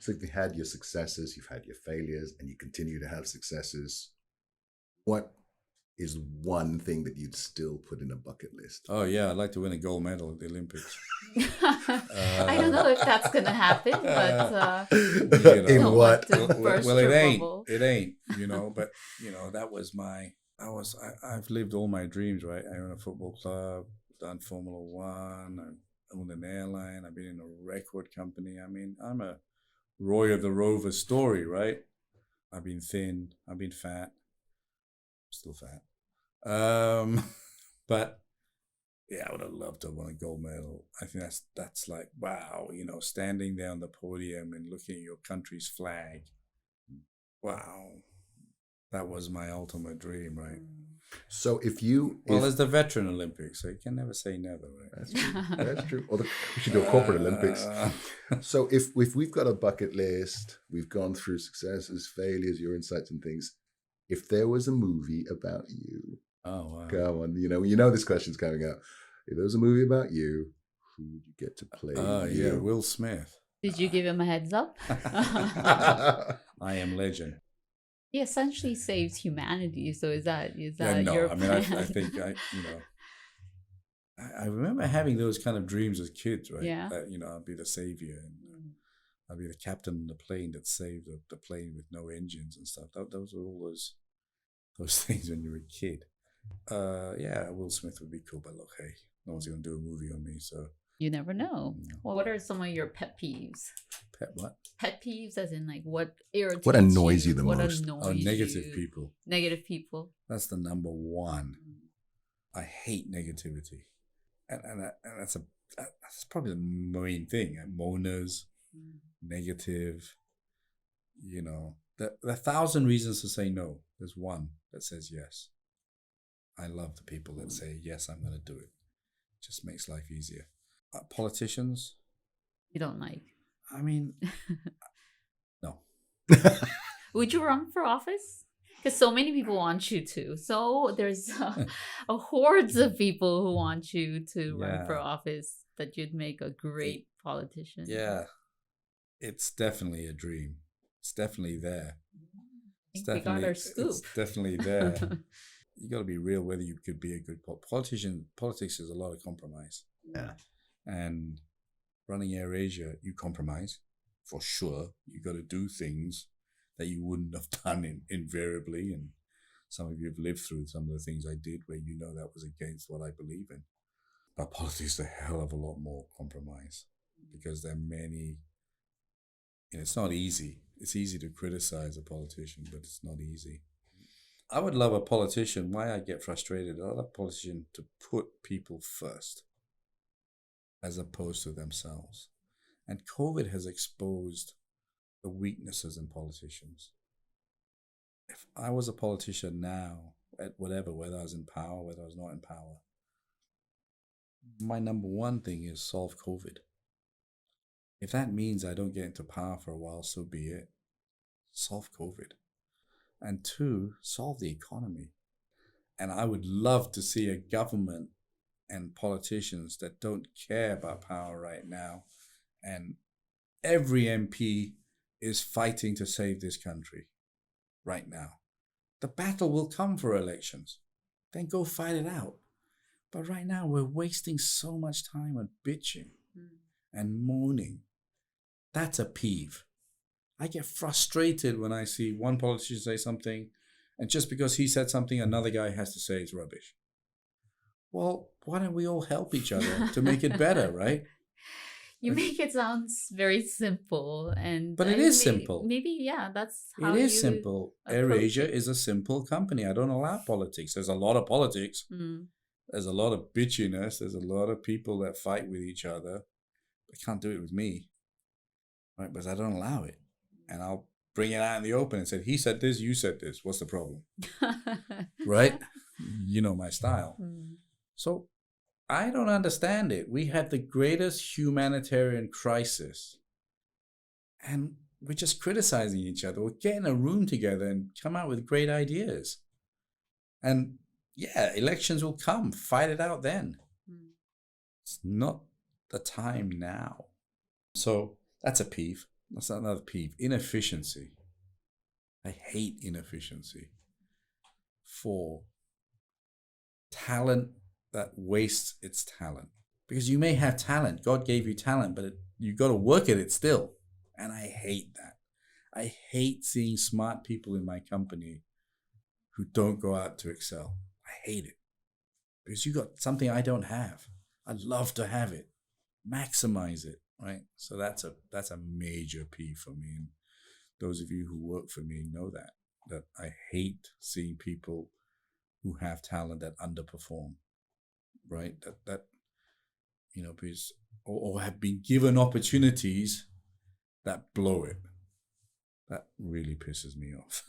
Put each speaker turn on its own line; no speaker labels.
So you've had your successes, you've had your failures, and you continue to have successes. What is one thing that you'd still put in a bucket list?
Oh yeah, I'd like to win a gold medal at the Olympics.
I don't know if that's gonna happen, but
In
don't
what?
want to burst
Well, it
your
ain't.
bubble.
It ain't. But I've lived all my dreams, right? I own a football club, done Formula One, I owned an airline, I've been in a record company. I mean, I'm a Roy of the Rover story, right? I've been thin, I've been fat, still fat. But yeah, I would have loved to have won a gold medal. I think that's like, wow, standing there on the podium and looking at your country's flag. Wow. That was my ultimate dream, right?
So
There's the Veteran Olympics, so you can never say never, right?
That's true. That's true. Or we should do a corporate Olympics. So if we've got a bucket list, we've gone through successes, failures, your insights and things. If there was a movie about you,
oh wow,
go on. You know this question's coming up. If there was a movie about you, who would you get to play?
Yeah, Will Smith.
Did you give him a heads up?
I Am Legend.
He essentially saves humanity. So is that
No,
your
I mean, I think I remember having those kind of dreams as kids, right?
Yeah.
That, I'd be the savior and I'd be the captain of the plane that saved the plane with no engines and stuff. Those were all those things when you were a kid. Yeah, Will Smith would be cool, but look, hey, no one's going to do a movie on me, so.
You never know. Well, what are some of your pet peeves?
Pet what?
Pet peeves, as in like what irritates
What annoys you the
what
most?
Annoys
negative
you?
people.
Negative people.
That's the number one. I hate negativity, and that's probably the main thing. Moaners, negative. There are 1,000 reasons to say no. There's one that says yes. I love the people that say yes, I'm going to do it. It just makes life easier. Politicians.
You don't like.
I mean, no.
Would you run for office? Because so many people want you to. So there's a hordes of people who want you to run for office, that you'd make a great politician.
Yeah. It's definitely a dream. It's definitely there.
I think we got our scoop.
It's definitely there. You got to be real whether you could be a good politician. Politics is a lot of compromise.
Yeah.
And running AirAsia, you compromise for sure. You got to do things that you wouldn't have done invariably. And some of you have lived through some of the things I did where that was against what I believe in. But politics is a hell of a lot more compromise because there are many. It's not easy. It's easy to criticize a politician, but it's not easy. I would love a politician. Why I get frustrated? I love a politician to put people first as opposed to themselves. And COVID has exposed the weaknesses in politicians. If I was a politician now, at whether I was in power, whether I was not in power, my number one thing is solve COVID. If that means I don't get into power for a while, so be it. Solve COVID. And two, solve the economy. And I would love to see a government and politicians that don't care about power right now. And every MP is fighting to save this country right now. The battle will come for elections. Then go fight it out. But right now we're wasting so much time on bitching and moaning. That's a peeve. I get frustrated when I see one politician say something, and just because he said something, another guy has to say it's rubbish. Well, why don't we all help each other to make it better, right?
You make it sound very simple,
but it is simple.
Maybe, yeah, that's how
it is simple. AirAsia is a simple company. I don't allow politics. There's a lot of politics. There's a lot of bitchiness. There's a lot of people that fight with each other. They can't do it with me, right? Because I don't allow it. And I'll bring it out in the open and say, he said this, you said this. What's the problem? Right? You know my style. So I don't understand it. We had the greatest humanitarian crisis. And we're just criticizing each other. We're getting a room together and come out with great ideas. And yeah, elections will come. Fight it out then. It's not the time now. So that's a peeve. That's another peeve. Inefficiency. I hate inefficiency. 4, talent that wastes its talent. Because you may have talent. God gave you talent, but you got to work at it still. And I hate that. I hate seeing smart people in my company who don't go out to excel. I hate it. Because you got something I don't have. I'd love to have it. Maximize it, right? So that's a major peeve for me. And those of you who work for me know that I hate seeing people who have talent that underperform, right? That because or have been given opportunities that blow it. That really pisses me off.